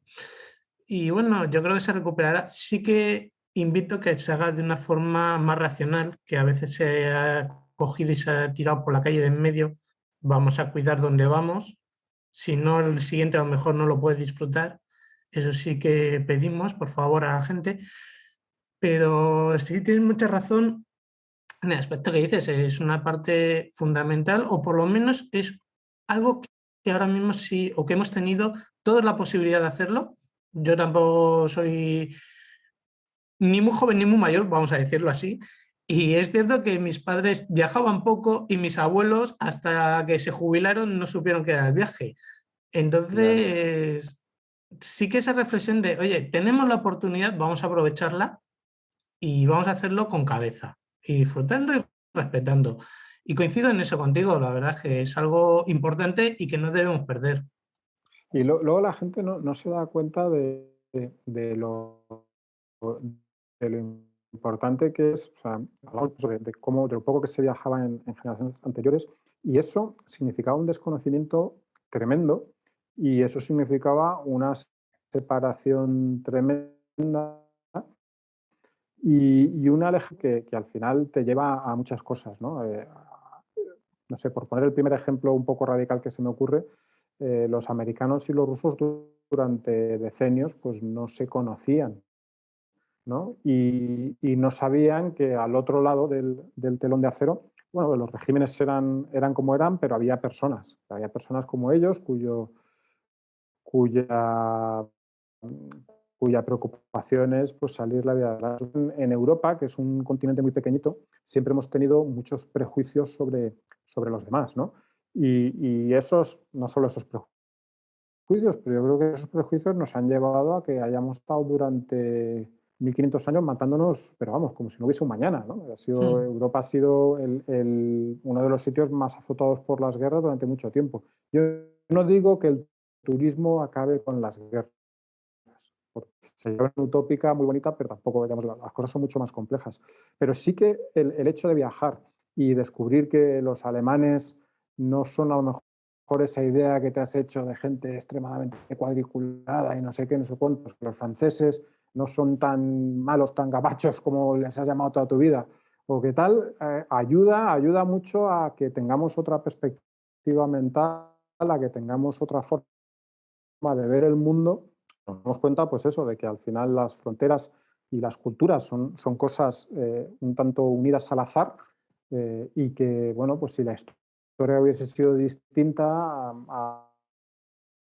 Y bueno, yo creo que se recuperará. Sí que invito a que se haga de una forma más racional, que a veces se ha cogido y se ha tirado por la calle de en medio. Vamos a cuidar dónde vamos, si no el siguiente a lo mejor no lo puede disfrutar. Eso sí que pedimos, por favor, a la gente. Pero sí tienes mucha razón en el aspecto que dices, es una parte fundamental, o por lo menos es algo que ahora mismo sí, o que hemos tenido toda la posibilidad de hacerlo. Yo tampoco soy ni muy joven ni muy mayor, vamos a decirlo así. Y es cierto que mis padres viajaban poco y mis abuelos, hasta que se jubilaron, no supieron qué era el viaje. Ya. Entonces, sí que esa reflexión de, oye, tenemos la oportunidad, vamos a aprovecharla y vamos a hacerlo con cabeza y disfrutando y respetando. Y coincido en eso contigo, la verdad es que es algo importante y que no debemos perder. Y luego la gente no se da cuenta de de lo importante que es, o sea, hablamos de lo poco que se viajaba en generaciones anteriores, y eso significaba un desconocimiento tremendo, y eso significaba una separación tremenda, y una que al final te lleva a muchas cosas, ¿no? No sé, por poner el primer ejemplo un poco radical que se me ocurre, los americanos y los rusos durante decenios pues no se conocían, ¿no? Y no sabían que al otro lado del telón de acero, bueno, los regímenes eran como eran, pero había personas como ellos cuya, cuya preocupación es pues, salir la vida adelante. En Europa, que es un continente muy pequeñito, siempre hemos tenido muchos prejuicios sobre los demás, ¿no? Y esos, no solo esos prejuicios, pero yo creo que esos prejuicios nos han llevado a que hayamos estado durante 1500 años matándonos, pero vamos, como si no hubiese un mañana, ¿no? Europa ha sido uno de los sitios más azotados por las guerras durante mucho tiempo. Yo no digo que el turismo acabe con las guerras. Sería una utópica muy bonita, pero tampoco, digamos, las cosas son mucho más complejas. Pero sí que el hecho de viajar y descubrir que los alemanes no son a lo mejor esa idea que te has hecho de gente extremadamente cuadriculada y no sé qué, no sé cuántos, que los franceses no son tan malos, tan gabachos como les has llamado toda tu vida, o qué tal, ayuda mucho a que tengamos otra perspectiva mental, a que tengamos otra forma de ver el mundo. Nos damos cuenta, pues eso, de que al final las fronteras y las culturas son cosas un tanto unidas al azar, y que, bueno, pues si la historia hubiese sido distinta, a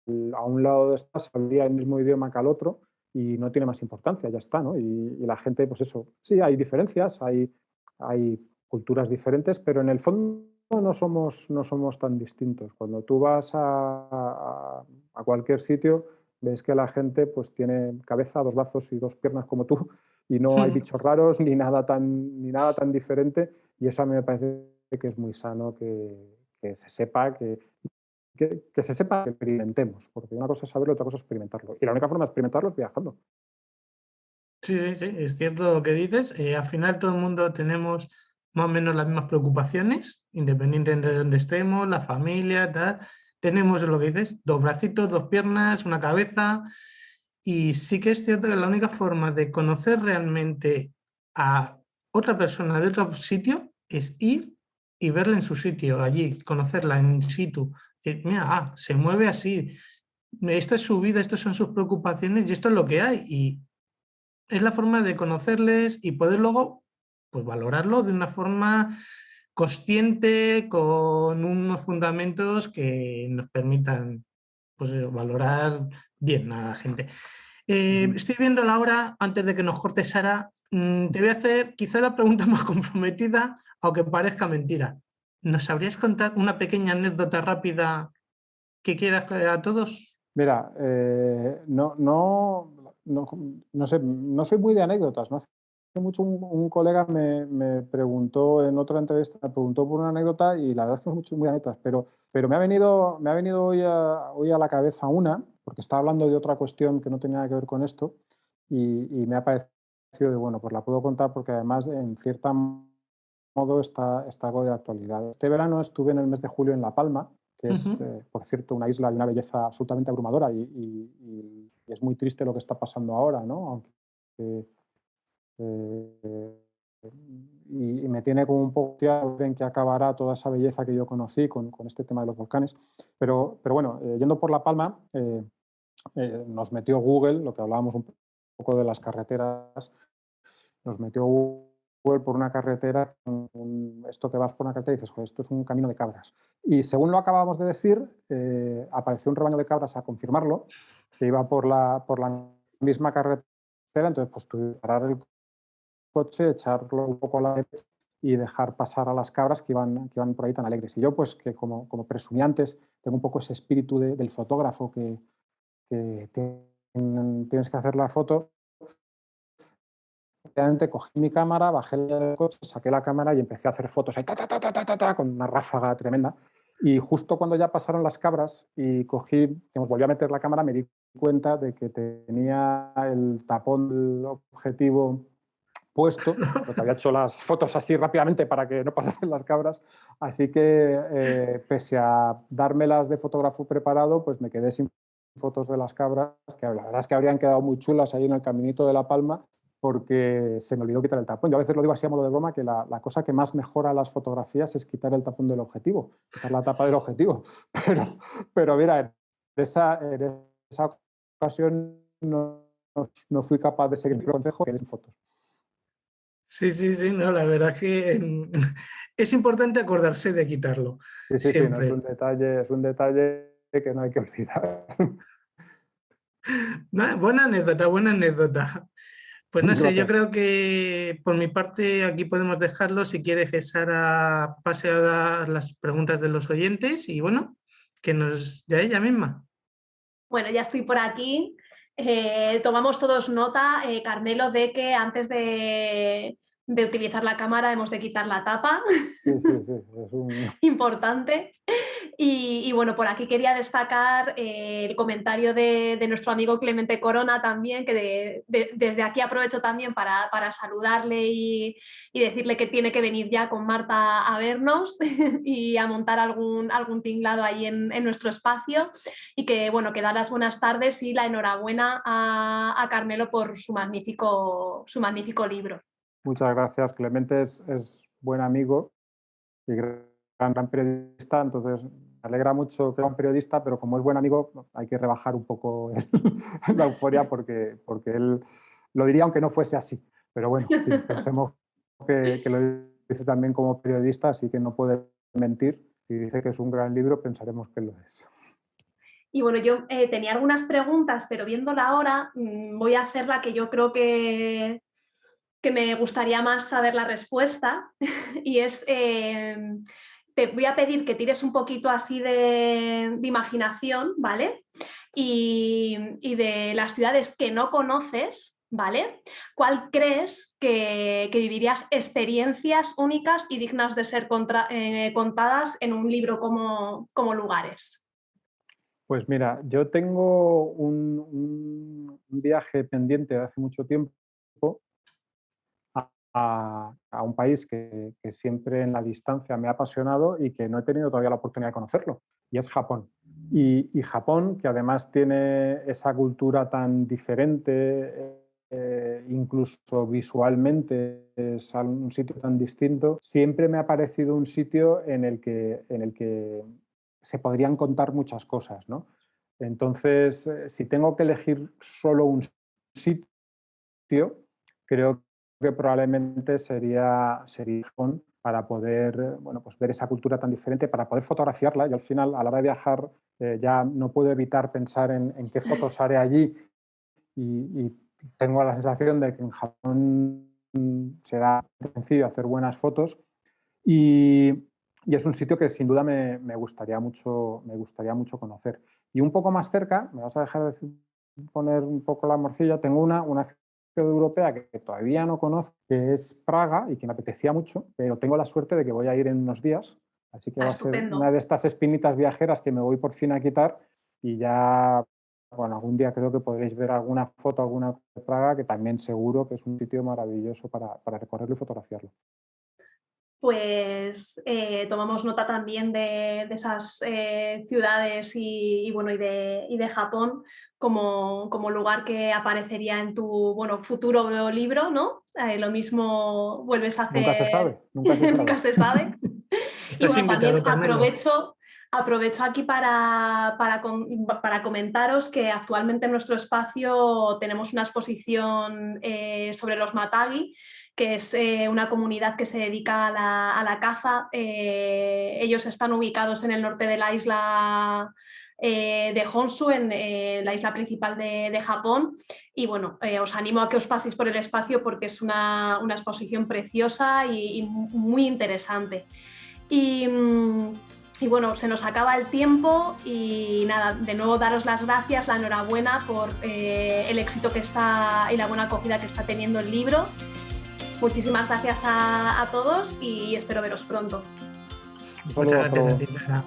un lado de estas habría el mismo idioma que al otro y no tiene más importancia, ya está, ¿no? Y la gente, pues eso, sí, hay diferencias, hay culturas diferentes, pero en el fondo no somos tan distintos. Cuando tú vas a cualquier sitio, ves que la gente pues tiene cabeza, dos brazos y dos piernas como tú, y no hay bichos raros ni nada tan diferente, y eso a mí me parece que es muy sano que que se sepa que se sepa que experimentemos, porque una cosa es saberlo, otra cosa es experimentarlo. Y la única forma de experimentarlo es viajando. Sí, sí, sí, es cierto lo que dices. Al final todo el mundo tenemos más o menos las mismas preocupaciones, independientemente de dónde estemos, la familia, tal. Tenemos lo que dices, 2 bracitos, 2 piernas, una cabeza. Y sí que es cierto que la única forma de conocer realmente a otra persona de otro sitio es ir y verla en su sitio, allí, conocerla in situ. Decir, mira, se mueve así, esta es su vida, estas son sus preocupaciones y esto es lo que hay. Y es la forma de conocerles y poder luego pues, valorarlo de una forma consciente, con unos fundamentos que nos permitan pues eso, valorar bien a la gente. Estoy viendo la hora, antes de que nos corte Sara, te voy a hacer quizá la pregunta más comprometida, aunque parezca mentira. ¿Nos sabrías contar una pequeña anécdota rápida que quieras a todos? Mira, no sé, no soy muy de anécdotas, ¿no? Hace mucho un colega me preguntó en otra entrevista, me preguntó por una anécdota y la verdad es que no soy muy de anécdotas, pero me ha venido hoy a la cabeza una, porque estaba hablando de otra cuestión que no tenía nada que ver con esto y me ha parecido de, bueno, pues la puedo contar porque además en cierta modo está algo de actualidad. Este verano estuve en el mes de julio en La Palma, que es, por cierto, una isla de una belleza absolutamente abrumadora y es muy triste lo que está pasando ahora, ¿no? Aunque, y me tiene como un poco en que acabará toda esa belleza que yo conocí con este tema de los volcanes. Pero bueno, yendo por La Palma, nos metió Google, lo que hablábamos un poco de las carreteras, nos metió Google por una carretera, esto que vas por una carretera y dices, joder, esto es un camino de cabras. Y según lo acabábamos de decir, apareció un rebaño de cabras a confirmarlo, que iba por la misma carretera, entonces pues tuve que parar el coche, echarlo un poco a la derecha y dejar pasar a las cabras que iban por ahí tan alegres. Y yo, pues que como presumí antes, tengo un poco ese espíritu del fotógrafo que tienes que hacer la foto. Realmente cogí mi cámara, bajé del coche, saqué la cámara y empecé a hacer fotos ahí, con una ráfaga tremenda. Y justo cuando ya pasaron las cabras y cogí, volví a meter la cámara, me di cuenta de que tenía el tapón del objetivo puesto, porque había hecho las fotos así rápidamente para que no pasasen las cabras. Así que, pese a dármelas de fotógrafo preparado, pues me quedé sin fotos de las cabras, que la verdad es que habrían quedado muy chulas ahí en el caminito de La Palma, porque se me olvidó quitar el tapón. Yo a veces lo digo así a modo de broma, que la cosa que más mejora las fotografías es quitar el tapón del objetivo, quitar la tapa del objetivo. Pero mira, en esa ocasión no fui capaz de seguir mi consejo, que es fotos. Sí, sí, sí, no, la verdad es que es importante acordarse de quitarlo, Sí, no, siempre. es un detalle que no hay que olvidar. No, buena anécdota, buena anécdota. Pues no sé, yo creo que por mi parte aquí podemos dejarlo. Si quieres que Sara pase a dar las preguntas de los oyentes y bueno, que nos de ella misma. Bueno, ya estoy por aquí. Tomamos todos nota, Carmelo, de que antes de utilizar la cámara hemos de quitar la tapa. Sí, es Importante. Y bueno, por aquí quería destacar el comentario de nuestro amigo Clemente Corona también, que desde aquí aprovecho también para saludarle y decirle que tiene que venir ya con Marta a vernos y a montar algún tinglado ahí en nuestro espacio, y que bueno, que da las buenas tardes y la enhorabuena a Carmelo por su magnífico libro. Muchas gracias. Clemente es buen amigo y gran periodista, entonces me alegra mucho que sea un periodista, pero como es buen amigo hay que rebajar un poco la euforia porque él lo diría aunque no fuese así. Pero bueno, pensemos que lo dice también como periodista, así que no puede mentir. Si dice que es un gran libro, pensaremos que lo es. Y bueno, yo tenía algunas preguntas, pero viéndola ahora voy a hacer la que yo creo que me gustaría más saber la respuesta y es, te voy a pedir que tires un poquito así de imaginación, ¿vale? Y de las ciudades que no conoces, ¿vale? ¿Cuál crees que vivirías experiencias únicas y dignas de ser contadas en un libro como Lugares? Pues mira, yo tengo un viaje pendiente de hace mucho tiempo a un país que siempre en la distancia me ha apasionado y que no he tenido todavía la oportunidad de conocerlo, y es Japón. Y Japón, que además tiene esa cultura tan diferente, incluso visualmente es un sitio tan distinto, siempre me ha parecido un sitio en el que se podrían contar muchas cosas, ¿no? Entonces, si tengo que elegir solo un sitio, creo que probablemente sería Japón, para poder, bueno, pues ver esa cultura tan diferente, para poder fotografiarla. Yo al final, a la hora de viajar, ya no puedo evitar pensar en qué fotos haré allí, y tengo la sensación de que en Japón será sencillo hacer buenas fotos, y es un sitio que sin duda me gustaría mucho conocer. Y un poco más cerca, me vas a dejar de poner un poco la morcilla, tengo una ciudad europea que todavía no conozco, que es Praga, y que me apetecía mucho, pero tengo la suerte de que voy a ir en unos días, así que va a ser Estupendo. una de estas espinitas viajeras que me voy por fin a quitar, y ya, bueno, algún día creo que podréis ver alguna foto, alguna de Praga, que también seguro que es un sitio maravilloso para recorrerlo y fotografiarlo. Pues tomamos nota también de esas ciudades y de Japón como lugar que aparecería en tu futuro libro, ¿no? Lo mismo vuelves a hacer. Nunca se sabe, nunca se sabe. Nunca se sabe. Y Estás invitado, también Carmelo. aprovecho aquí para comentaros que actualmente en nuestro espacio tenemos una exposición sobre los Matagi, que es una comunidad que se dedica a la caza. Ellos están ubicados en el norte de la isla de Honshu, en la isla principal de Japón. Y bueno, os animo a que os paséis por el espacio porque es una exposición preciosa y muy interesante. Y bueno, se nos acaba el tiempo y nada, de nuevo daros las gracias, la enhorabuena por el éxito que está y la buena acogida que está teniendo el libro. Muchísimas gracias a todos y espero veros pronto. Muchas gracias a ti, Sara.